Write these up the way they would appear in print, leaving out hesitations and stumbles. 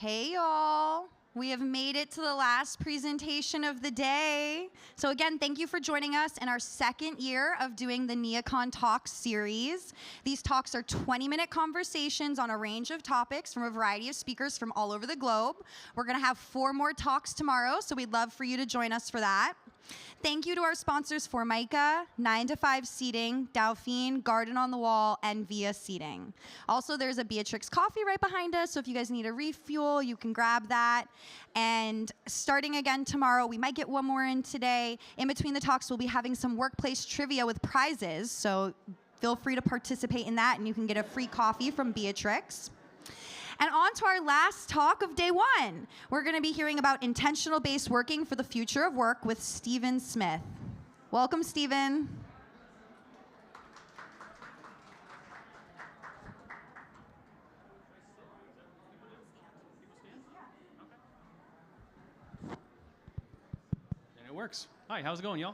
Hey y'all, we have made it to the last presentation of the day. So again, thank you for joining us in our second year of doing the NeoCon Talks series. These talks are 20-minute conversations on a range of topics from a variety of speakers from all over the globe. We're gonna have 4 more talks tomorrow, so we'd love for you to join us for that. Thank you to our sponsors Formica, 9 to 5 Seating, Dauphine, Garden on the Wall, and Via Seating. Also, there's a Beatrix coffee right behind us, so if you guys need a refuel, you can grab that. And starting again tomorrow, we might get one more in today. In between the talks, we'll be having some workplace trivia with prizes, so feel free to participate in that, and you can get a free coffee from Beatrix. And on to our last talk of day 1. We're going to be hearing about intentional-based working for the future of work with Stephen Smith. Welcome, Stephen. And it works. Hi, how's it going, y'all?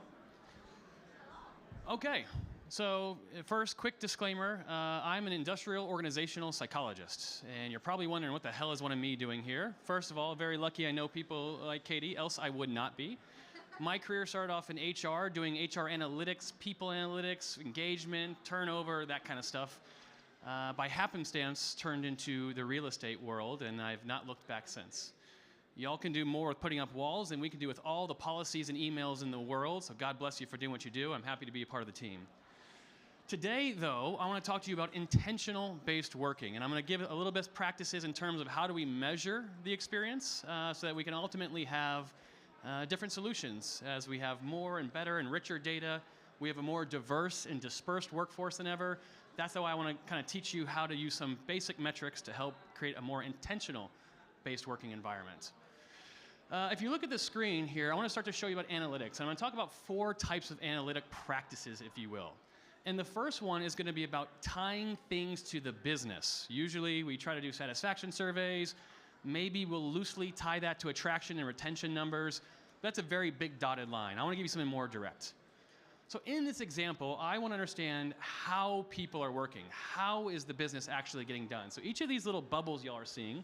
Okay. So first, quick disclaimer, I'm an industrial organizational psychologist, and you're probably wondering what the hell is one of me doing here. First of all, very lucky I know people like Katie, else I would not be. My career started off in HR, doing HR analytics, people analytics, engagement, turnover, that kind of stuff. By happenstance, turned into the real estate world, and I've not looked back since. Y'all can do more with putting up walls than we can do with all the policies and emails in the world, so God bless you for doing what you do. I'm happy to be a part of the team. Today, though, I want to talk to you about intentional-based working, and I'm going to give a little best practices in terms of how do we measure the experience so that we can ultimately have different solutions. As we have more and better and richer data, we have a more diverse and dispersed workforce than ever. That's how I want to kind of teach you how to use some basic metrics to help create a more intentional-based working environment. If you look at the screen here, I want to start to show you about analytics. I'm going to talk about 4 types of analytic practices, if you will. And the first one is going to be about tying things to the business. Usually we try to do satisfaction surveys. Maybe we'll loosely tie that to attraction and retention numbers. That's a very big dotted line. I want to give you something more direct. So in this example, I want to understand how people are working. How is the business actually getting done? So each of these little bubbles y'all are seeing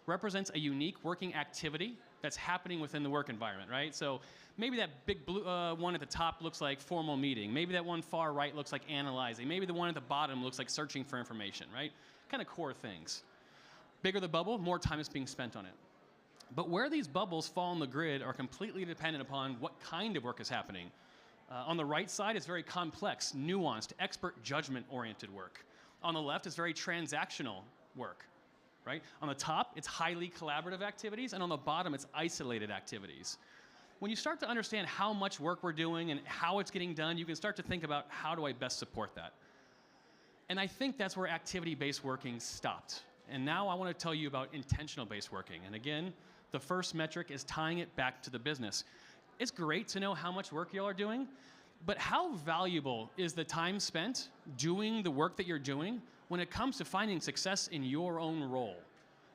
represents a unique working activity that's happening within the work environment, right? So maybe that big blue one at the top looks like formal meeting. Maybe that one far right looks like analyzing. Maybe the one at the bottom looks like searching for information, right? Kind of core things. Bigger the bubble, more time is being spent on it. But where these bubbles fall on the grid are completely dependent upon what kind of work is happening. On the right side, it's very complex, nuanced, expert judgment-oriented work. On the left, it's very transactional work. Right? On the top, it's highly collaborative activities, and on the bottom, it's isolated activities. When you start to understand how much work we're doing and how it's getting done, you can start to think about how do I best support that. And I think that's where activity-based working stopped. And now I want to tell you about intentional-based working. And again, the first metric is tying it back to the business. It's great to know how much work y'all are doing, but how valuable is the time spent doing the work that you're doing when it comes to finding success in your own role?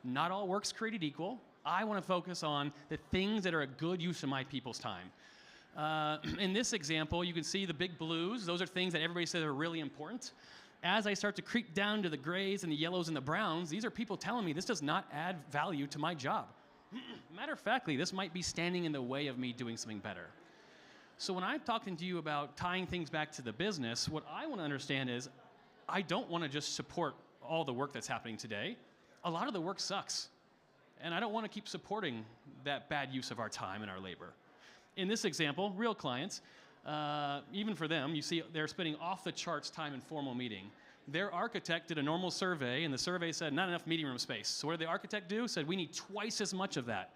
Not all work's created equal. I want to focus on the things that are a good use of my people's time. In this example, you can see the big blues. Those are things that everybody says are really important. As I start to creep down to the grays and the yellows and the browns, these are people telling me this does not add value to my job. Matter of factly, this might be standing in the way of me doing something better. So when I'm talking to you about tying things back to the business, what I want to understand is I don't want to just support all the work that's happening today. A lot of the work sucks. And I don't want to keep supporting that bad use of our time and our labor. In this example, real clients, even for them, you see they're spending off the charts time in formal meeting. Their architect did a normal survey, and the survey said not enough meeting room space. So what did the architect do? Said we need twice as much of that.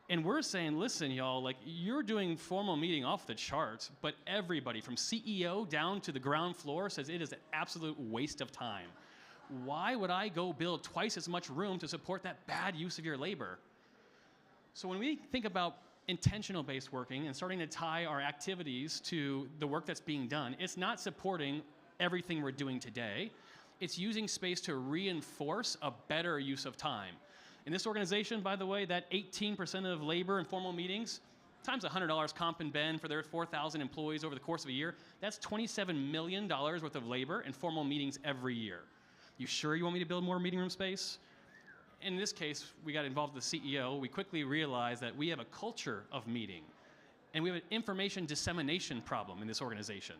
And we're saying, listen, y'all, like you're doing formal meeting off the charts, but everybody from CEO down to the ground floor says it is an absolute waste of time. Why would I go build twice as much room to support that bad use of your labor? So when we think about intentional-based working and starting to tie our activities to the work that's being done, it's not supporting everything we're doing today. It's using space to reinforce a better use of time. In this organization, by the way, that 18% of labor in formal meetings, times $100 comp and ben for their 4,000 employees over the course of a year, that's $27 million worth of labor in formal meetings every year. You sure you want me to build more meeting room space? in this case, we got involved with the CEO. We quickly realized that we have a culture of meeting, and we have an information dissemination problem in this organization.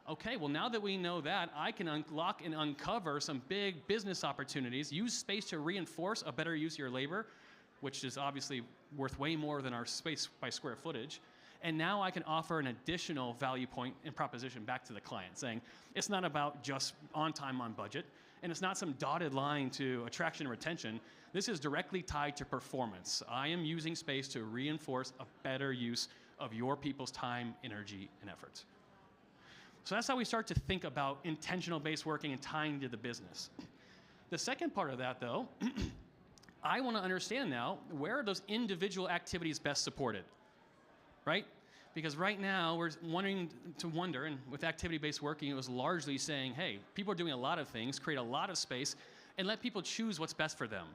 Okay, well, now that we know that, I can unlock and uncover some big business opportunities, use space to reinforce a better use of your labor, which is obviously worth way more than our space by square footage. And now I can offer an additional value point and proposition back to the client, saying it's not about just on time, on budget, and it's not some dotted line to attraction and retention. This is directly tied to performance. I am using space to reinforce a better use of your people's time, energy, and efforts. So that's how we start to think about intentional-based working and tying to the business. The second part of that, though, I want to understand now, where are those individual activities best supported, right? Because right now, we're wonder, and with activity-based working, it was largely saying, hey, people are doing a lot of things, create a lot of space, and let people choose what's best for them.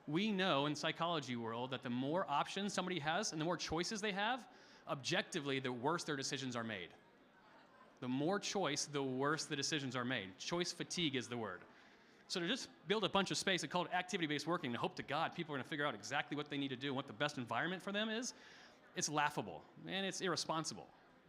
We know in psychology world that the more options somebody has and the more choices they have, objectively, the worse their decisions are made. The more choice, the worse the decisions are made. Choice fatigue is the word. So to just build a bunch of space and call it activity-based working and hope to God people are going to figure out exactly what they need to do and what the best environment for them is, it's laughable and it's irresponsible.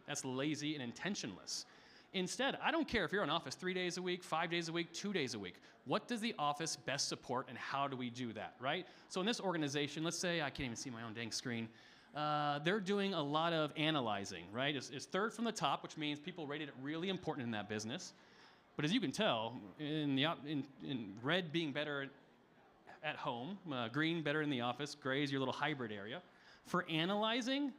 That's lazy and intentionless. Instead, I don't care if you're in office 3 days a week, 5 days a week, 2 days a week. What does the office best support and how do we do that, right? So in this organization, let's say I can't even see my own dang screen. They're doing a lot of analyzing, right? It's third from the top, which means people rated it really important in that business. But as you can tell, in red being better at home, green better in the office, gray is your little hybrid area. For analyzing,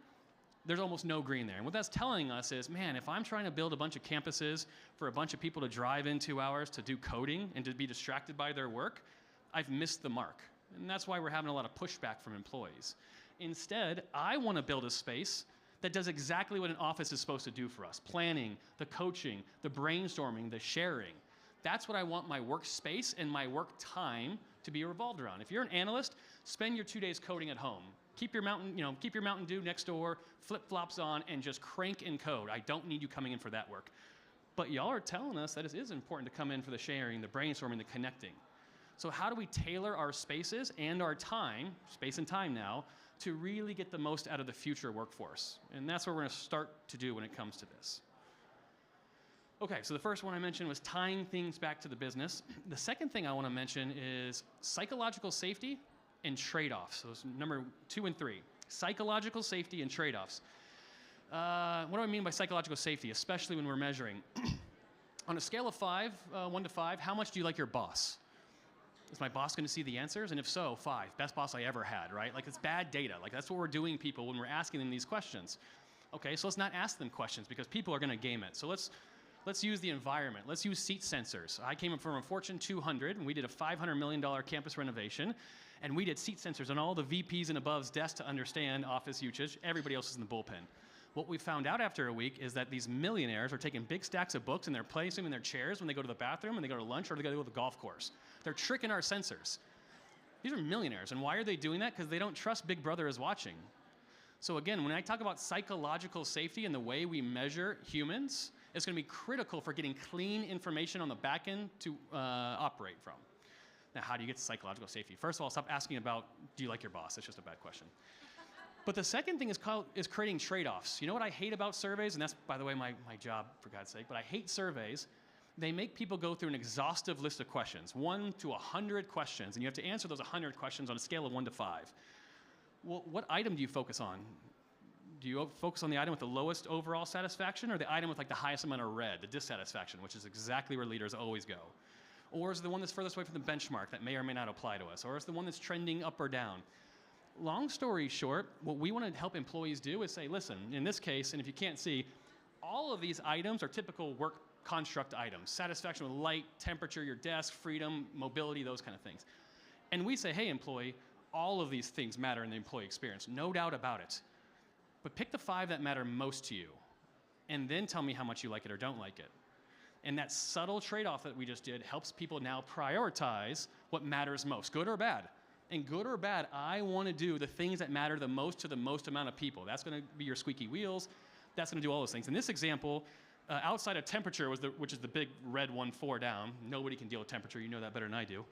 there's almost no green there. And what that's telling us is, man, if I'm trying to build a bunch of campuses for a bunch of people to drive in 2 hours to do coding and to be distracted by their work, I've missed the mark. And that's why we're having a lot of pushback from employees. Instead, I want to build a space that does exactly what an office is supposed to do for us. Planning, the coaching, the brainstorming, the sharing. That's what I want my workspace and my work time to be revolved around. If you're an analyst, spend your 2 days coding at home. Keep your Mountain Dew next door, flip-flops on, and just crank and code. I don't need you coming in for that work. But y'all are telling us that it is important to come in for the sharing, the brainstorming, the connecting. So how do we tailor our spaces and our time, space and time now, to really get the most out of the future workforce? And that's what we're going to start to do when it comes to this. Okay, so the first one I mentioned was tying things back to the business. The second thing I want to mention is psychological safety and trade-offs. So it's number 2 and 3. Psychological safety and trade-offs. What do I mean by psychological safety, especially when we're measuring? On a scale of 1 to 5, how much do you like your boss? Is my boss going to see the answers? And if so, 5. Best boss I ever had, right? Like, it's bad data. Like, that's what we're doing, people, when we're asking them these questions. Okay, so let's not ask them questions because people are going to game it. So let's use the environment. Let's use seat sensors. I came from a Fortune 200, and we did a $500 million campus renovation, and we did seat sensors on all the VPs and above's desks to understand office usage. Everybody else is in the bullpen. What we found out after a week is that these millionaires are taking big stacks of books and they're placing them in their chairs when they go to the bathroom and they go to lunch or they go to the golf course. They're tricking our sensors. These are millionaires, and why are they doing that? Because they don't trust Big Brother is watching. So again, when I talk about psychological safety and the way we measure humans, it's going to be critical for getting clean information on the back end to operate from. Now, how do you get to psychological safety? First of all, stop asking about, do you like your boss? That's just a bad question. But the second thing is creating trade-offs. You know what I hate about surveys? And that's, by the way, my job, for God's sake. But I hate surveys. They make people go through an exhaustive list of questions, 1 to 100 questions. And you have to answer those 100 questions on a scale of 1 to 5. Well, what item do you focus on? Do you focus on the item with the lowest overall satisfaction or the item with like the highest amount of red, the dissatisfaction, which is exactly where leaders always go? Or is it the one that's furthest away from the benchmark that may or may not apply to us? Or is it the one that's trending up or down? Long story short, what we want to help employees do is say, listen, in this case, and if you can't see, all of these items are typical work construct items. Satisfaction with light, temperature, your desk, freedom, mobility, those kind of things. And we say, hey, employee, all of these things matter in the employee experience. No doubt about it. But pick the 5 that matter most to you, and then tell me how much you like it or don't like it. And that subtle trade-off that we just did helps people now prioritize what matters most, good or bad. And good or bad, I want to do the things that matter the most to the most amount of people. That's going to be your squeaky wheels. That's going to do all those things. In this example, outside of temperature, which is the big red 1, 4 down. Nobody can deal with temperature. You know that better than I do.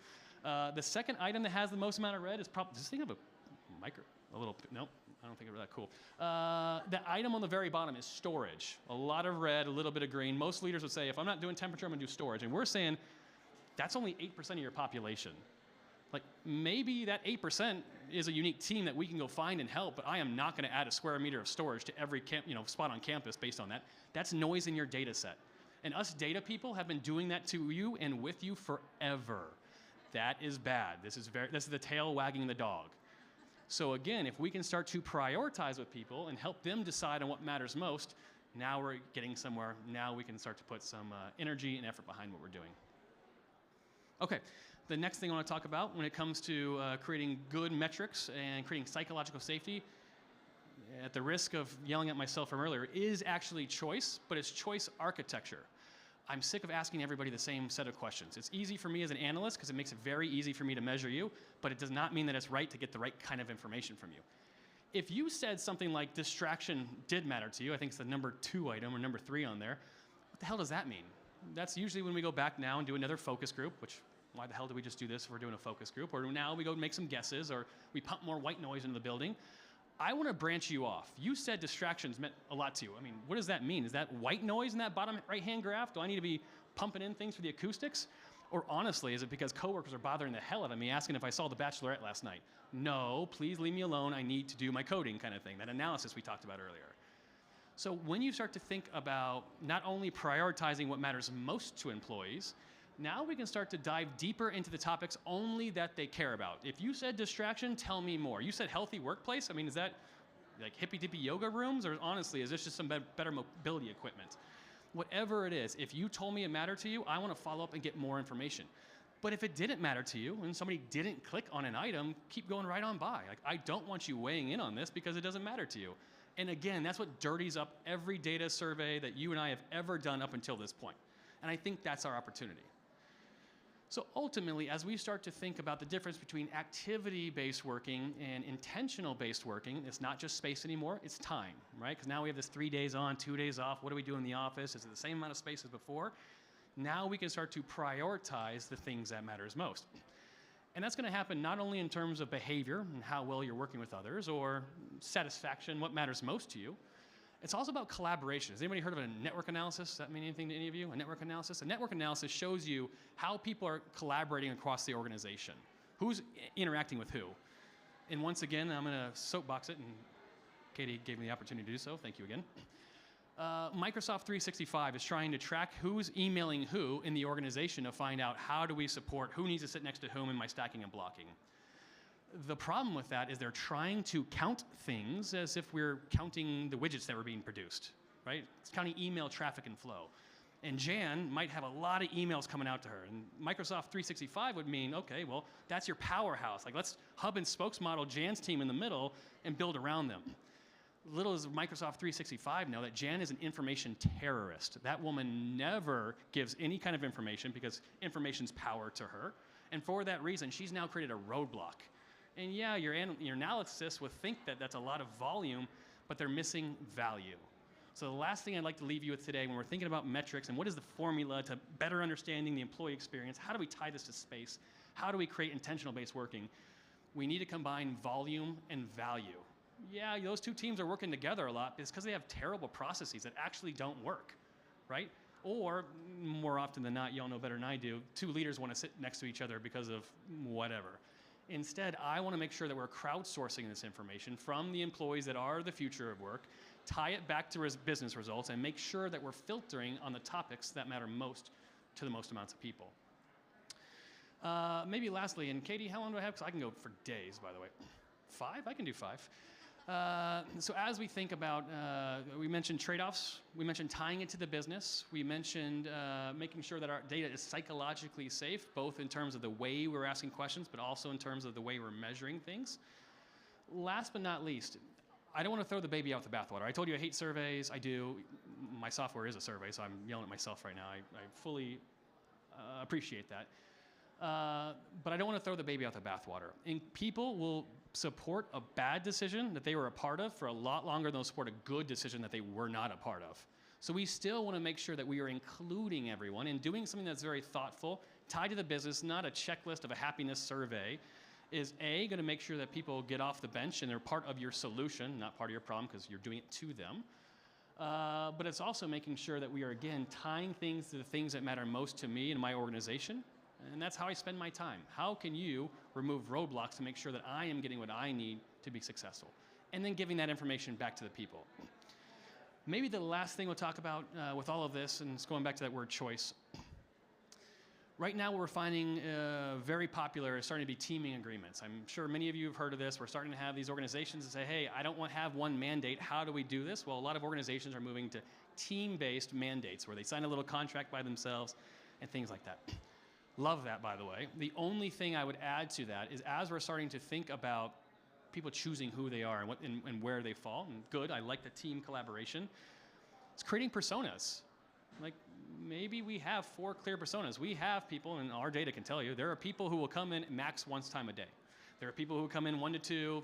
The second item that has the most amount of red is probably, just think of nope, I don't think it's that cool. The item on the very bottom is storage. A lot of red, a little bit of green. Most leaders would say, if I'm not doing temperature, I'm gonna do storage. And we're saying, that's only 8% of your population. Like, maybe that 8% is a unique team that we can go find and help, but I am not gonna add a square meter of storage to every spot on campus based on that. That's noise in your data set. And us data people have been doing that to you and with you forever. That is bad. This is the tail wagging the dog. So again, if we can start to prioritize with people and help them decide on what matters most, now we're getting somewhere. Now we can start to put some energy and effort behind what we're doing. Okay, the next thing I want to talk about when it comes to creating good metrics and creating psychological safety, at the risk of yelling at myself from earlier, is actually choice, but it's choice architecture. I'm sick of asking everybody the same set of questions. It's easy for me as an analyst because it makes it very easy for me to measure you, but it does not mean that it's right to get the right kind of information from you. If you said something like distraction did matter to you, I think it's the number 2 item or number 3 on there, what the hell does that mean? That's usually when we go back now and do another focus group, which why the hell do we just do this if we're doing a focus group? Or now we go make some guesses, or we pump more white noise into the building. I want to branch you off. You said distractions meant a lot to you. I mean, what does that mean? Is that white noise in that bottom right-hand graph? Do I need to be pumping in things for the acoustics? Or honestly, is it because coworkers are bothering the hell out of me asking if I saw The Bachelorette last night? No, please leave me alone. I need to do my coding kind of thing, that analysis we talked about earlier. So when you start to think about not only prioritizing what matters most to employees, now we can start to dive deeper into the topics only that they care about. If you said distraction, tell me more. You said healthy workplace? I mean, is that like hippy-dippy yoga rooms? Or honestly, is this just some better mobility equipment? Whatever it is, if you told me it mattered to you, I want to follow up and get more information. But if it didn't matter to you and somebody didn't click on an item, keep going right on by. Like, I don't want you weighing in on this because it doesn't matter to you. And again, that's what dirties up every data survey that you and I have ever done up until this point. And I think that's our opportunity. So ultimately, as we start to think about the difference between activity-based working and intentional-based working, it's not just space anymore, it's time, right? Because now we have this 3 days on, 2 days off. What do we do in the office? Is it the same amount of space as before? Now we can start to prioritize the things that matters most. And that's going to happen not only in terms of behavior and how well you're working with others, or satisfaction, what matters most to you. It's also about collaboration. Has anybody heard of a network analysis? Does that mean anything to any of you? A network analysis? A network analysis shows you how people are collaborating across the organization. Who's interacting with who? And once again, I'm going to soapbox it, and Katie gave me the opportunity to do so. Thank you again. Microsoft 365 is trying to track who's emailing who in the organization to find out how do we support who needs to sit next to whom in my stacking and blocking. The problem with that is they're trying to count things as if we're counting the widgets that were being produced, right? It's counting email traffic and flow. And Jan might have a lot of emails coming out to her. And Microsoft 365 would mean, okay, well, that's your powerhouse. Like, let's hub and spokes model Jan's team in the middle and build around them. Little does Microsoft 365 know that Jan is an information terrorist. That woman never gives any kind of information because information's power to her. And for that reason, she's now created a roadblock. And yeah, your analysis would think that that's a lot of volume, but they're missing value. So the last thing I'd like to leave you with today, when we're thinking about metrics and what is the formula to better understanding the employee experience, how do we tie this to space? How do we create intentional-based working? We need to combine volume and value. Yeah, those two teams are working together a lot because they have terrible processes that actually don't work, right? Or more often than not, y'all know better than I do, two leaders want to sit next to each other because of whatever. Instead, I want to make sure that we're crowdsourcing this information from the employees that are the future of work, tie it back to business results, and make sure that we're filtering on the topics that matter most to the most amounts of people. Maybe lastly, and Katie, how long do I have? Because I can go for days, by the way. 5? I can do 5. So as we think about, we mentioned trade-offs, we mentioned tying it to the business, we mentioned making sure that our data is psychologically safe, both in terms of the way we're asking questions, but also in terms of the way we're measuring things. Last but not least, I don't want to throw the baby out with the bathwater. I told you I hate surveys. I do. My software is a survey, so I'm yelling at myself right now. I fully appreciate that. But I don't want to throw the baby out the bathwater. And people will support a bad decision that they were a part of for a lot longer than they'll support a good decision that they were not a part of. So we still want to make sure that we are including everyone and doing something that's very thoughtful tied to the business, not a checklist of a happiness survey, is A, going to make sure that people get off the bench and they're part of your solution, not part of your problem because you're doing it to them. But it's also making sure that we are, again, tying things to the things that matter most to me and my organization. And that's how I spend my time. How can you remove roadblocks to make sure that I am getting what I need to be successful? And then giving that information back to the people. Maybe the last thing we'll talk about with all of this, and it's going back to that word choice. Right now, what we're finding very popular is starting to be teaming agreements. I'm sure many of you have heard of this. We're starting to have these organizations that say, hey, I don't want to have one mandate. How do we do this? Well, a lot of organizations are moving to team-based mandates where they sign a little contract by themselves and things like that. Love that, by the way. The only thing I would add to that is as we're starting to think about people choosing who they are and, and where they fall, and good, I like the team collaboration, it's creating personas. Like, maybe we have 4 clear personas. We have people, and our data can tell you, there are people who will come in max once time a day. There are people who come in 1 to 2,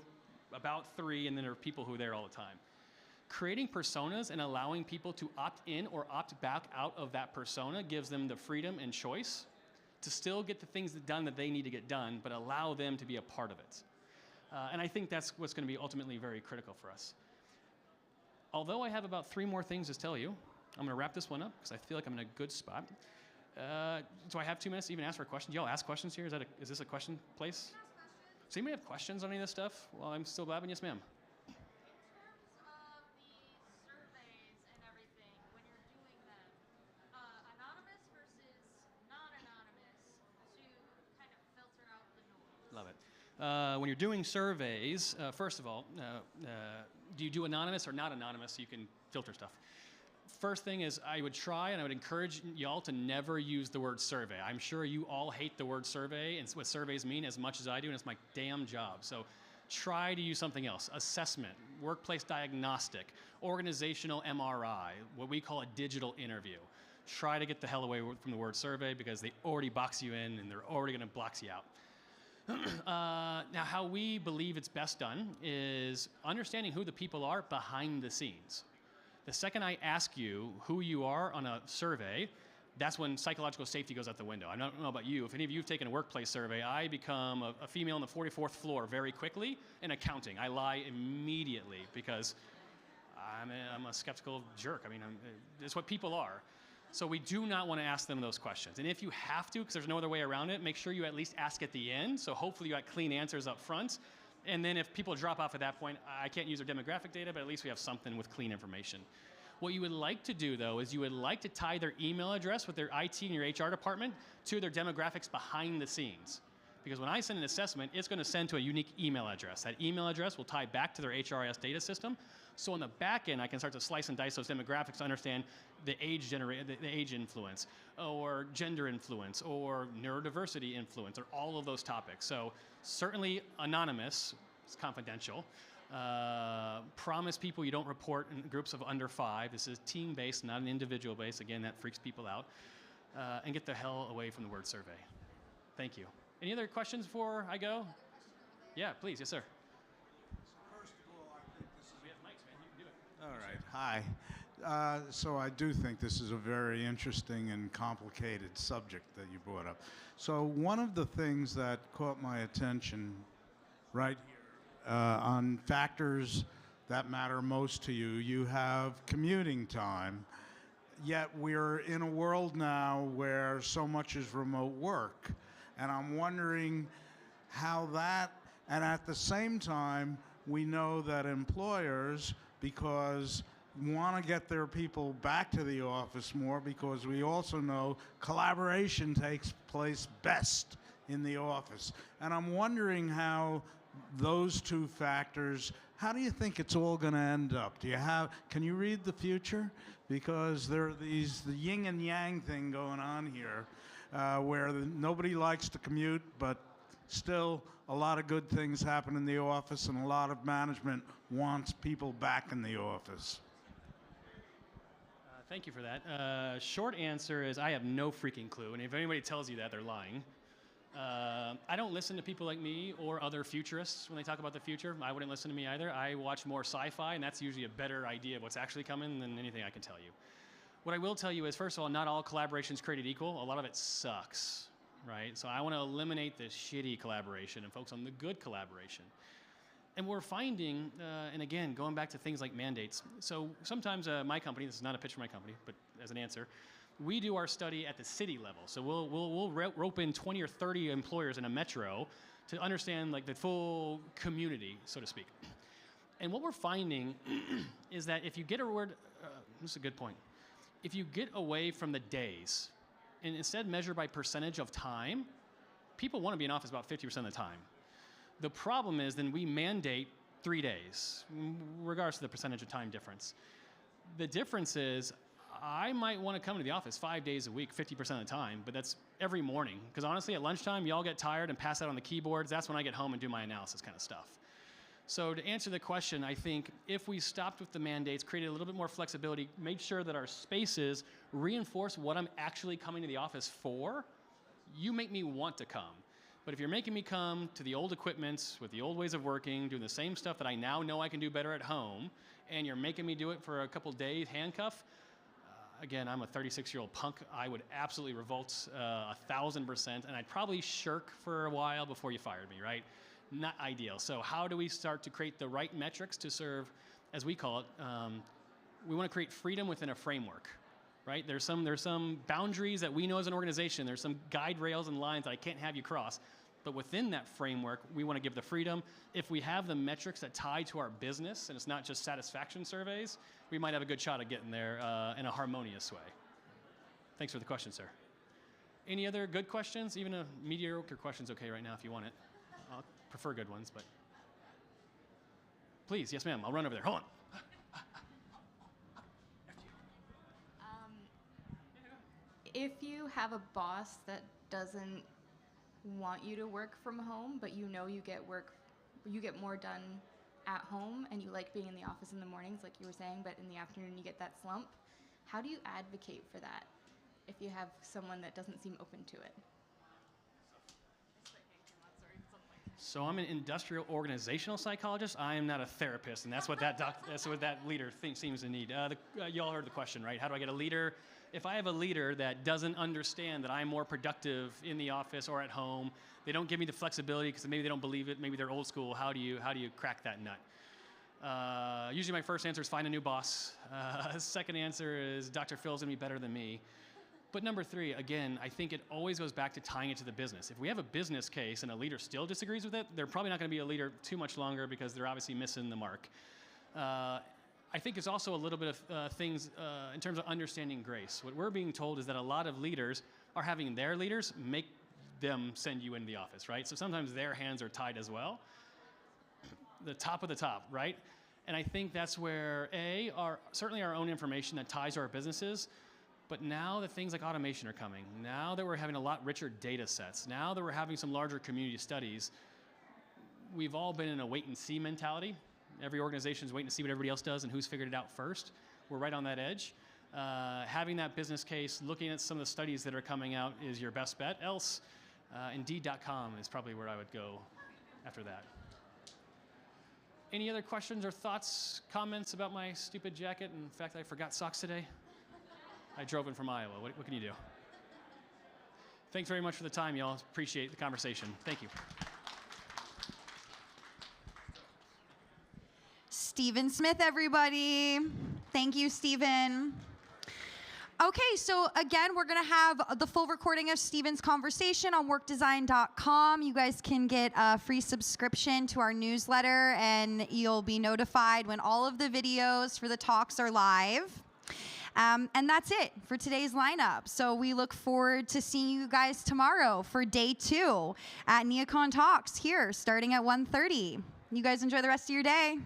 about 3, and then there are people who are there all the time. Creating personas and allowing people to opt in or opt back out of that persona gives them the freedom and choice to still get the things done that they need to get done, but allow them to be a part of it. And I think that's what's going to be ultimately very critical for us. Although I have about 3 more things to tell you, I'm going to wrap this one up because I feel like I'm in a good spot. Do I have 2 minutes to even ask for a question? Do y'all ask questions here? Is this a question place? Does anybody have questions on any of this stuff while I'm still blabbing? Yes, ma'am. Love it. When you're doing surveys, first of all, do you do anonymous or not anonymous so you can filter stuff? First thing is I would try and I would encourage y'all to never use the word survey. I'm sure you all hate the word survey and what surveys mean as much as I do, and it's my damn job. So try to use something else. Assessment, workplace diagnostic, organizational MRI, what we call a digital interview. Try to get the hell away from the word survey because they already box you in and they're already going to box you out. Now, how we believe it's best done is understanding who the people are behind the scenes. The second I ask you who you are on a survey, that's when psychological safety goes out the window. I don't know about you. If any of you have taken a workplace survey, I become a female on the 44th floor very quickly in accounting. I lie immediately because I'm a skeptical jerk. I mean, it's what people are. So we do not want to ask them those questions. And if you have to, because there's no other way around it, make sure you at least ask at the end. So hopefully you got clean answers up front. And then if people drop off at that point, I can't use their demographic data, but at least we have something with clean information. What you would like to do, though, is you would like to tie their email address with their IT and your HR department to their demographics behind the scenes. Because when I send an assessment, it's going to send to a unique email address. That email address will tie back to their HRIS data system. So on the back end, I can start to slice and dice those demographics to understand the age influence, or gender influence, or neurodiversity influence, or all of those topics. So certainly anonymous, it's confidential. Promise people you don't report in groups of under 5. This is team-based, not an individual-based. Again, that freaks people out. And get the hell away from the word survey. Thank you. Any other questions before I go? Yeah, please. Yes, sir. First of all, I think this is... We have mics, man. You can do it. All right. Hi. So I do think this is a very interesting and complicated subject that you brought up. So one of the things that caught my attention right here on factors that matter most to you, you have commuting time, yet we're in a world now where so much is remote work. And I'm wondering how that, and at the same time, we know that employers, because want to get their people back to the office more, because we also know collaboration takes place best in the office. And I'm wondering how those 2 factors, how do you think it's all going to end up? Can you read the future? Because there are the yin and yang thing going on here. Where nobody likes to commute, but still a lot of good things happen in the office, and a lot of management wants people back in the office. Thank you for that. Short answer is I have no freaking clue, and if anybody tells you that, they're lying. I don't listen to people like me or other futurists when they talk about the future. I wouldn't listen to me either. I watch more sci-fi, and that's usually a better idea of what's actually coming than anything I can tell you. What I will tell you is, first of all, not all collaboration is created equal. A lot of it sucks. right? So I want to eliminate this shitty collaboration and focus on the good collaboration. And we're finding, and again, going back to things like mandates. So sometimes my company, this is not a pitch for my company, but as an answer, we do our study at the city level. So we'll rope in 20 or 30 employers in a metro to understand like the full community, so to speak. And what we're finding is that if you get this is a good point. If you get away from the days and instead measure by percentage of time, people want to be in office about 50% of the time. The problem is then we mandate 3 days, regardless of the percentage of time difference. The difference is I might want to come to the office 5 days a week, 50% of the time, but that's every morning. Because honestly, at lunchtime, y'all get tired and pass out on the keyboards. That's when I get home and do my analysis kind of stuff. So to answer the question, I think if we stopped with the mandates, created a little bit more flexibility, made sure that our spaces reinforce what I'm actually coming to the office for, you make me want to come. But if you're making me come to the old equipment with the old ways of working, doing the same stuff that I now know I can do better at home, and you're making me do it for a couple days handcuff, again, I'm a 36-year-old punk. I would absolutely revolt 1,000%, and I'd probably shirk for a while before you fired me, right? Not ideal. So how do we start to create the right metrics to serve, as we call it, we want to create freedom within a framework, right? There's some boundaries that we know as an organization. There's some guide rails and lines that I can't have you cross. But within that framework, we want to give the freedom. If we have the metrics that tie to our business, and it's not just satisfaction surveys, we might have a good shot at getting there in a harmonious way. Thanks for the question, sir. Any other good questions? Even a mediocre question's okay right now if you want it. I'll prefer good ones, but please, yes, ma'am. I'll run over there. Hold on. If you have a boss that doesn't want you to work from home, but you know you get more done at home, and you like being in the office in the mornings, like you were saying, but in the afternoon you get that slump, how do you advocate for that if you have someone that doesn't seem open to it? So I'm an industrial organizational psychologist. I am not a therapist, and that's what that leader seems to need. You all heard the question, right? How do I get a leader? If I have a leader that doesn't understand that I'm more productive in the office or at home, they don't give me the flexibility because maybe they don't believe it, maybe they're old school. How do you crack that nut? Usually my first answer is find a new boss. Second answer is Dr. Phil's gonna be better than me. But number 3, again, I think it always goes back to tying it to the business. If we have a business case and a leader still disagrees with it, they're probably not going to be a leader too much longer because they're obviously missing the mark. I think it's also a little bit of things in terms of understanding grace. What we're being told is that a lot of leaders are having their leaders make them send you into the office, right? So sometimes their hands are tied as well. The top of the top, right? And I think that's where, certainly our own information that ties to our businesses, but now that things like automation are coming, now that we're having a lot richer data sets, now that we're having some larger community studies, we've all been in a wait and see mentality. Every organization's waiting to see what everybody else does and who's figured it out first. We're right on that edge. Having that business case, looking at some of the studies that are coming out is your best bet. Else, Indeed.com is probably where I would go after that. Any other questions or thoughts, comments about my stupid jacket and the fact that I forgot socks today? I drove in from Iowa. What can you do? Thanks very much for the time, y'all. Appreciate the conversation. Thank you. Stephen Smith, everybody. Thank you, Stephen. Okay, so again, we're going to have the full recording of Stephen's conversation on workdesign.com. You guys can get a free subscription to our newsletter, and you'll be notified when all of the videos for the talks are live. And that's it for today's lineup. So we look forward to seeing you guys tomorrow for day 2 at NeoCon Talks here, starting at 1:30. You guys enjoy the rest of your day.